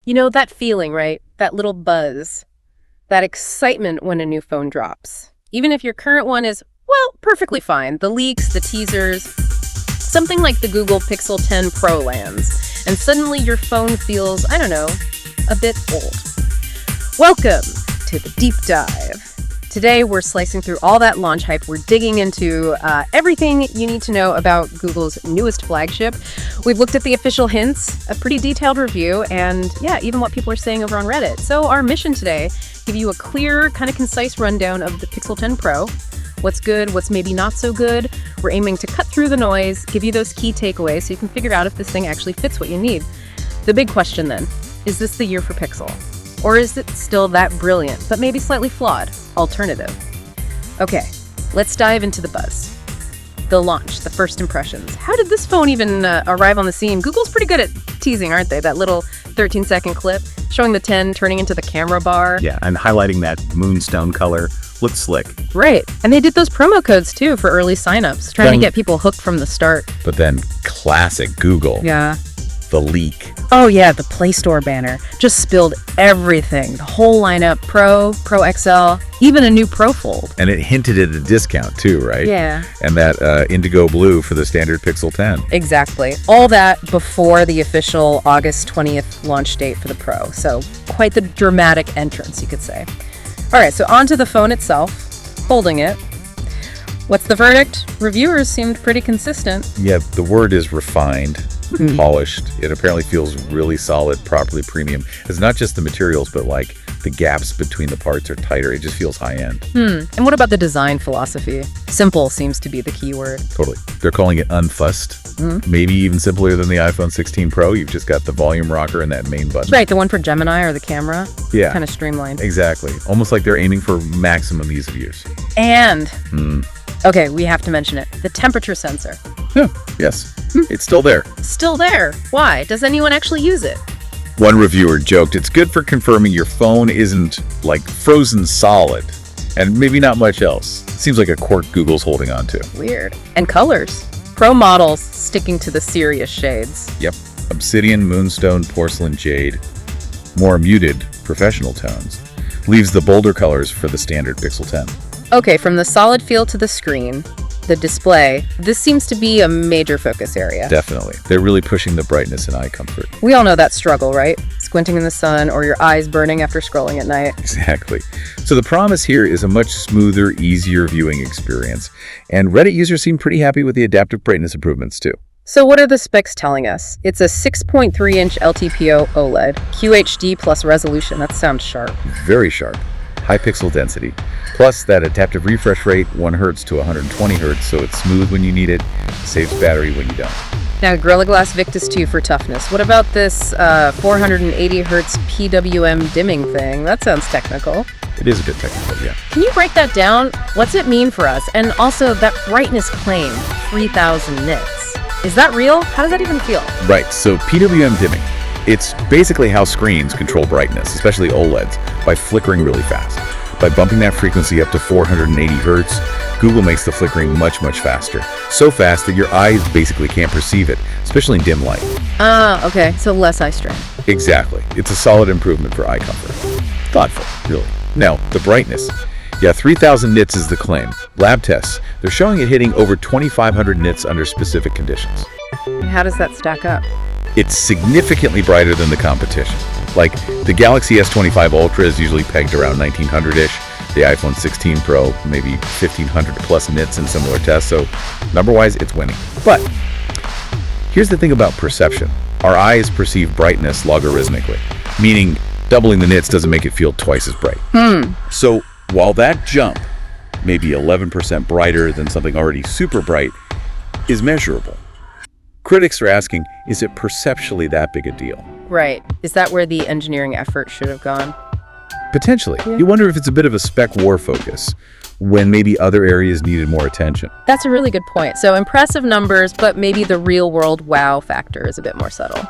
You know, that feeling, right? That little buzz. That excitement when a new phone drops. Even if your current one is, well, perfectly fine. The leaks, the teasers, something like the Google Pixel 10 Pro lands, and suddenly your phone feels, I don't know, a bit old. Welcome to the Deep Dive. Today, we're slicing through all that launch hype. We're digging into everything you need to know about Google's newest flagship. We've looked at the official hints, a pretty detailed review, and yeah, even what people are saying over on Reddit. So our mission today, give you a clear, kind of concise rundown of the Pixel 10 Pro. What's good, what's maybe not so good. We're aiming to cut through the noise, give you those key takeaways so you can figure out if this thing actually fits what you need. The big question then, is this the year for Pixel? Or is it still that brilliant, but maybe slightly flawed, alternative? Okay, let's dive into the buzz. The launch, the first impressions. How did this phone even arrive on the scene? Google's pretty good at teasing, aren't they? That little 13-second clip showing the 10 turning into the camera bar. Yeah, and highlighting that moonstone color. Looks slick. Right, and they did those promo codes too for early signups, trying to get people hooked from the start. But then classic Google. Yeah. The leak. Oh yeah, the Play Store banner. Just spilled everything. The whole lineup, Pro XL, even a new Pro Fold. And it hinted at a discount too, right? Yeah. And that indigo blue for the standard Pixel 10. Exactly. All that before the official August 20th launch date for the Pro. So quite the dramatic entrance, you could say. All right, so onto the phone itself, holding it. What's the verdict? Reviewers seemed pretty consistent. Yeah, the word is refined. Polished. It apparently feels really solid, properly premium. It's not just the materials, but like the gaps between the parts are tighter. It just feels high end. And what about the design philosophy? Simple seems to be the key word. Totally. They're calling it unfussed. Maybe even simpler than the iPhone 16 Pro. You've just got the volume rocker and that main button. Right, the one for Gemini or the camera. Yeah. Kind of streamlined. Exactly. Almost like they're aiming for maximum ease of use. And, okay, we have to mention it. The temperature sensor. Yeah, yes. It's still there. Still there. Why? Does anyone actually use it? One reviewer joked, it's good for confirming your phone isn't like frozen solid, and maybe not much else. Seems like a quirk Google's holding on to. Weird. And colors. Pro models sticking to the serious shades. Yep. Obsidian, moonstone, porcelain, jade. More muted, professional tones. Leaves the bolder colors for the standard Pixel 10. Okay, from the solid feel to the screen, the display, this seems to be a major focus area. Definitely. They're really pushing the brightness and eye comfort. We all know that struggle, right? Squinting in the sun or your eyes burning after scrolling at night. Exactly. So the promise here is a much smoother, easier viewing experience. And Reddit users seem pretty happy with the adaptive brightness improvements too. So what are the specs telling us? It's a 6.3-inch LTPO OLED, QHD plus resolution. That sounds sharp. Very sharp. High pixel density. Plus that adaptive refresh rate, 1 Hz to 120 Hz, so it's smooth when you need it, saves battery when you don't. Now, Gorilla Glass Victus 2 for toughness. What about this 480 Hz PWM dimming thing? That sounds technical. It is a bit technical, yeah. Can you break that down? What's it mean for us? And also, that brightness claim, 3,000 nits. Is that real? How does that even feel? Right, so PWM dimming. It's basically how screens control brightness, especially OLEDs, by flickering really fast. By bumping that frequency up to 480 Hz, Google makes the flickering much, much faster. So fast that your eyes basically can't perceive it, especially in dim light. Okay, so less eye strain. Exactly. It's a solid improvement for eye comfort. Thoughtful, really. Now, the brightness. Yeah, 3,000 nits is the claim. Lab tests, they're showing it hitting over 2,500 nits under specific conditions. How does that stack up? It's significantly brighter than the competition. Like, the Galaxy S25 Ultra is usually pegged around 1900-ish, the iPhone 16 Pro, maybe 1,500 plus nits in similar tests, so number-wise, it's winning. But here's the thing about perception. Our eyes perceive brightness logarithmically, meaning doubling the nits doesn't make it feel twice as bright. So while that jump, maybe 11% brighter than something already super bright, is measurable, critics are asking, is it perceptually that big a deal? Right. Is that where the engineering effort should have gone? Potentially. Yeah. You wonder if it's a bit of a spec war focus, when maybe other areas needed more attention. That's a really good point. So impressive numbers, but maybe the real-world wow factor is a bit more subtle.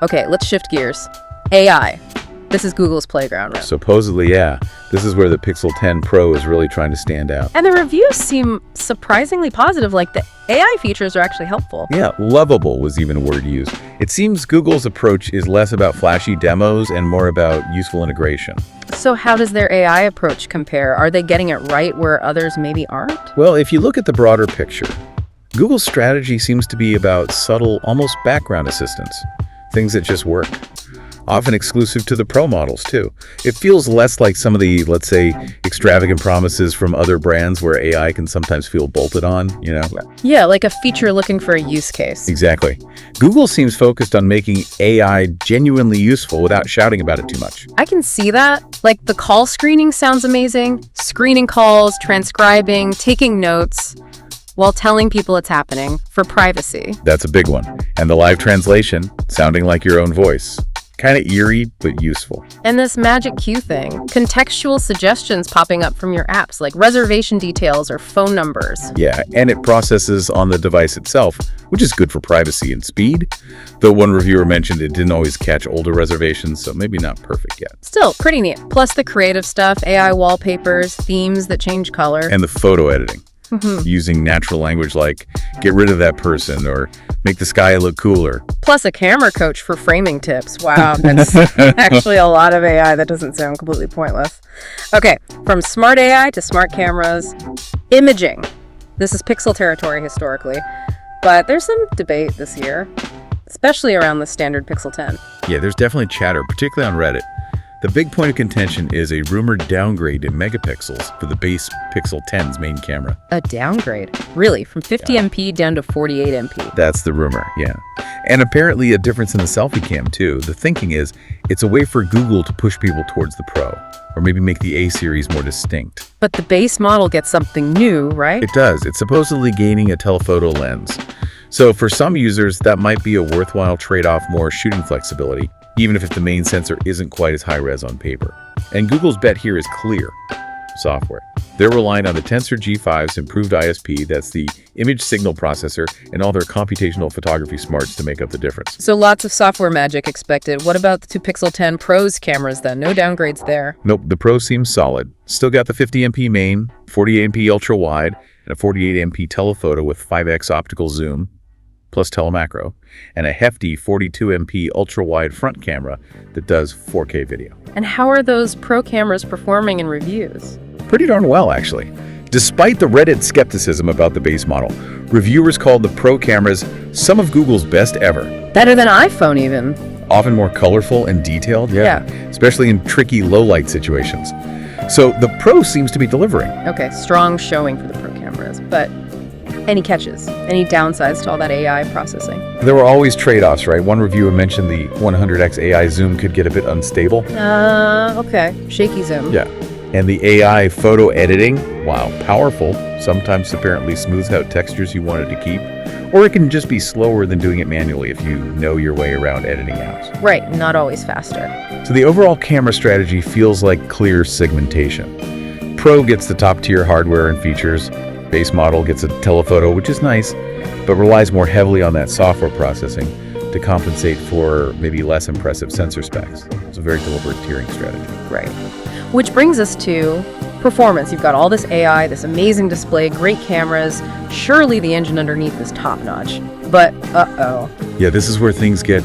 Okay, let's shift gears. AI. This is Google's playground, right? Supposedly, yeah. This is where the Pixel 10 Pro is really trying to stand out. And the reviews seem surprisingly positive, like the AI features are actually helpful. Yeah, lovable was even a word used. It seems Google's approach is less about flashy demos and more about useful integration. So how does their AI approach compare? Are they getting it right where others maybe aren't? Well, if you look at the broader picture, Google's strategy seems to be about subtle, almost background assistance, things that just work. Often exclusive to the Pro models, too. It feels less like some of the, let's say, extravagant promises from other brands where AI can sometimes feel bolted on, you know? Yeah, like a feature looking for a use case. Exactly. Google seems focused on making AI genuinely useful without shouting about it too much. I can see that. Like the call screening sounds amazing. Screening calls, transcribing, taking notes while telling people it's happening for privacy. That's a big one. And the live translation, sounding like your own voice. Kind of eerie, but useful. And this magic cue thing, contextual suggestions popping up from your apps, like reservation details or phone numbers. Yeah, and it processes on the device itself, which is good for privacy and speed. Though one reviewer mentioned it didn't always catch older reservations, so maybe not perfect yet. Still, pretty neat. Plus the creative stuff, AI wallpapers, themes that change color. And the photo editing. Using natural language like, get rid of that person, or make the sky look cooler. Plus a camera coach for framing tips. Wow, that's actually a lot of AI. That doesn't sound completely pointless. Okay, from smart AI to smart cameras, imaging. This is Pixel territory historically, but there's some debate this year, especially around the standard Pixel 10. Yeah, there's definitely chatter, particularly on Reddit. The big point of contention is a rumored downgrade in megapixels for the base Pixel 10's main camera. A downgrade? Really? From 50 MP down to 48 MP? That's the rumor, yeah. And apparently a difference in the selfie cam, too. The thinking is it's a way for Google to push people towards the Pro, or maybe make the A-series more distinct. But the base model gets something new, right? It does. It's supposedly gaining a telephoto lens. So for some users, that might be a worthwhile trade-off, more shooting flexibility, even if the main sensor isn't quite as high-res on paper. And Google's bet here is clear: software. They're relying on the Tensor G5's improved ISP, that's the image signal processor, and all their computational photography smarts to make up the difference. So lots of software magic expected. What about the two Pixel 10 Pro's cameras then? No downgrades there. Nope, the Pro seems solid. Still got the 50MP main, 48MP ultra-wide, and a 48MP telephoto with 5x optical zoom, plus telemacro, and a hefty 42MP ultra-wide front camera that does 4K video. And how are those Pro cameras performing in reviews? Pretty darn well, actually. Despite the Reddit skepticism about the base model, reviewers called the Pro cameras some of Google's best ever. Better than iPhone even. Often more colorful and detailed, yeah. Especially in tricky low-light situations. So the Pro seems to be delivering. Okay, strong showing for the Pro cameras, but any catches? Any downsides to all that AI processing? There were always trade-offs, right? One reviewer mentioned the 100x AI zoom could get a bit unstable. Okay. Shaky zoom. Yeah. And the AI photo editing, while powerful, sometimes apparently smooths out textures you wanted to keep. Or it can just be slower than doing it manually if you know your way around editing apps. Right, not always faster. So the overall camera strategy feels like clear segmentation. Pro gets the top-tier hardware and features. Base model gets a telephoto, which is nice, but relies more heavily on that software processing to compensate for maybe less impressive sensor specs. It's a very deliberate tiering strategy. Right. Which brings us to performance. You've got all this AI, this amazing display, great cameras. Surely the engine underneath is top-notch. But, Yeah, this is where things get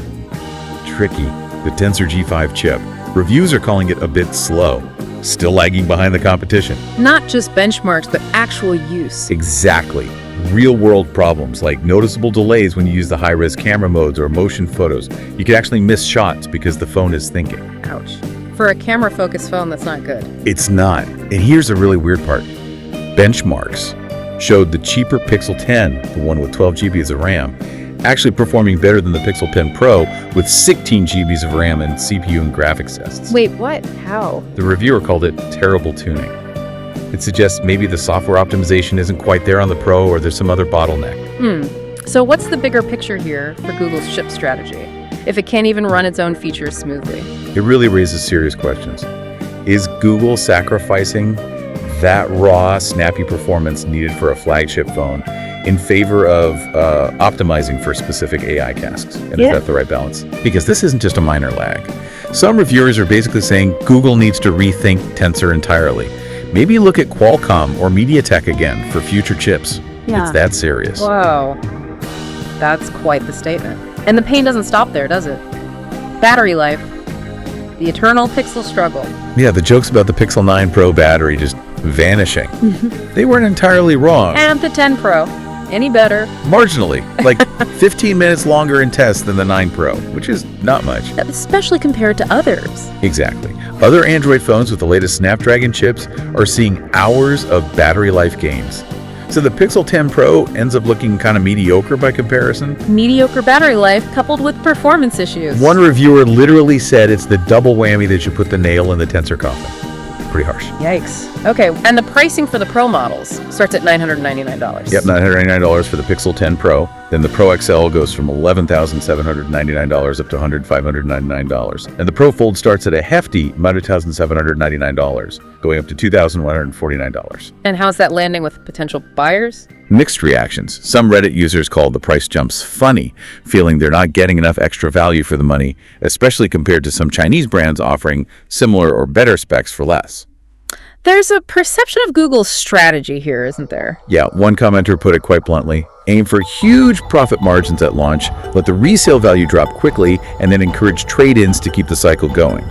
tricky. The Tensor G5 chip. Reviews are calling it a bit slow. Still lagging behind the competition. Not just benchmarks, but actual use. Exactly. Real-world problems like noticeable delays when you use the high-res camera modes or motion photos. You could actually miss shots because the phone is thinking. Ouch. For a camera-focused phone, that's not good. It's not. And here's the really weird part. Benchmarks showed the cheaper Pixel 10, the one with 12 GB of RAM, actually performing better than the Pixel 10 Pro with 16 GB of RAM and CPU and graphics tests. Wait, what? How? The reviewer called it terrible tuning. It suggests maybe the software optimization isn't quite there on the Pro, or there's some other bottleneck. So what's the bigger picture here for Google's chip strategy, if it can't even run its own features smoothly? It really raises serious questions. Is Google sacrificing that raw, snappy performance needed for a flagship phone in favor of optimizing for specific AI tasks? And is that the right balance? Because this isn't just a minor lag. Some reviewers are basically saying Google needs to rethink Tensor entirely. Maybe look at Qualcomm or MediaTek again for future chips. Yeah. It's that serious. Whoa. That's quite the statement. And the pain doesn't stop there, does it? Battery life. The eternal Pixel struggle. Yeah, the jokes about the Pixel 9 Pro battery just vanishing. They weren't entirely wrong. And the 10 Pro. Any better? Marginally. Like 15 minutes longer in tests than the 9 Pro, which is not much. Especially compared to others. Exactly. Other Android phones with the latest Snapdragon chips are seeing hours of battery life gains. So the Pixel 10 Pro ends up looking kind of mediocre by comparison. Mediocre battery life coupled with performance issues. One reviewer literally said it's the double whammy that you put the nail in the tensor coffin. Pretty harsh. Yikes. Okay, and the pricing for the Pro models starts at $999. Yep, $999 for the Pixel 10 Pro. Then the Pro XL goes from $11,799 up to $599. And the Pro Fold starts at a hefty $9,799, going up to $2,149. And how's that landing with potential buyers? Mixed reactions. Some Reddit users call the price jumps funny, feeling they're not getting enough extra value for the money, especially compared to some Chinese brands offering similar or better specs for less. There's a perception of Google's strategy here, isn't there? Yeah, one commenter put it quite bluntly: aim for huge profit margins at launch, let the resale value drop quickly, and then encourage trade-ins to keep the cycle going.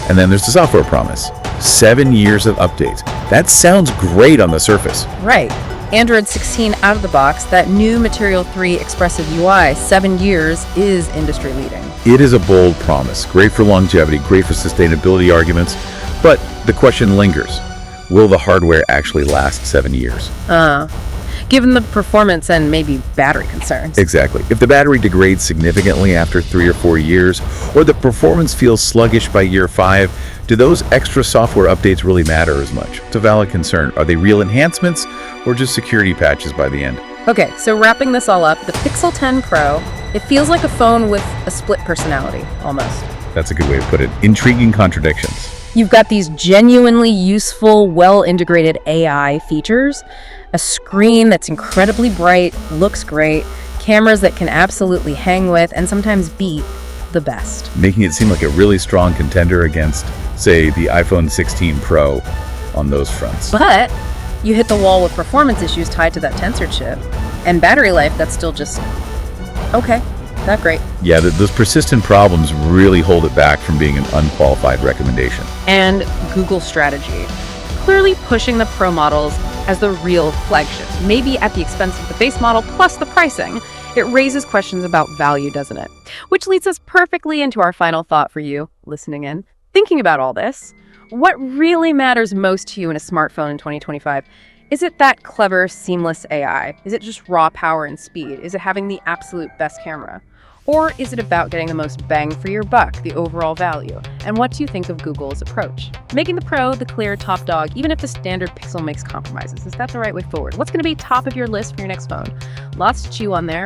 And then there's the software promise: 7 years of updates. That sounds great on the surface. Right. Android 16 out of the box, that new Material 3 expressive UI, 7 years, is industry leading. It is a bold promise, great for longevity, great for sustainability arguments, but the question lingers: will the hardware actually last 7 years? Given the performance and maybe battery concerns. Exactly. If the battery degrades significantly after 3 or 4 years, or the performance feels sluggish by year 5, do those extra software updates really matter as much? It's a valid concern. Are they real enhancements or just security patches by the end? Okay, so wrapping this all up, the Pixel 10 Pro, it feels like a phone with a split personality, almost. That's a good way to put it. Intriguing contradictions. You've got these genuinely useful, well-integrated AI features, a screen that's incredibly bright, looks great, cameras that can absolutely hang with and sometimes beat the best. Making it seem like a really strong contender against, say, the iPhone 16 Pro on those fronts. But you hit the wall with performance issues tied to that tensor chip, and battery life that's still just okay, not great. Yeah, those persistent problems really hold it back from being an unqualified recommendation. And Google's strategy, clearly pushing the Pro models as the real flagship, maybe at the expense of the base model plus the pricing. It raises questions about value, doesn't it? Which leads us perfectly into our final thought for you listening in. Thinking about all this, what really matters most to you in a smartphone in 2025? Is it that clever, seamless AI? Is it just raw power and speed? Is it having the absolute best camera? Or is it about getting the most bang for your buck, the overall value? And what do you think of Google's approach? Making the Pro the clear top dog, even if the standard Pixel makes compromises. Is that the right way forward? What's going to be top of your list for your next phone? Lots to chew on there.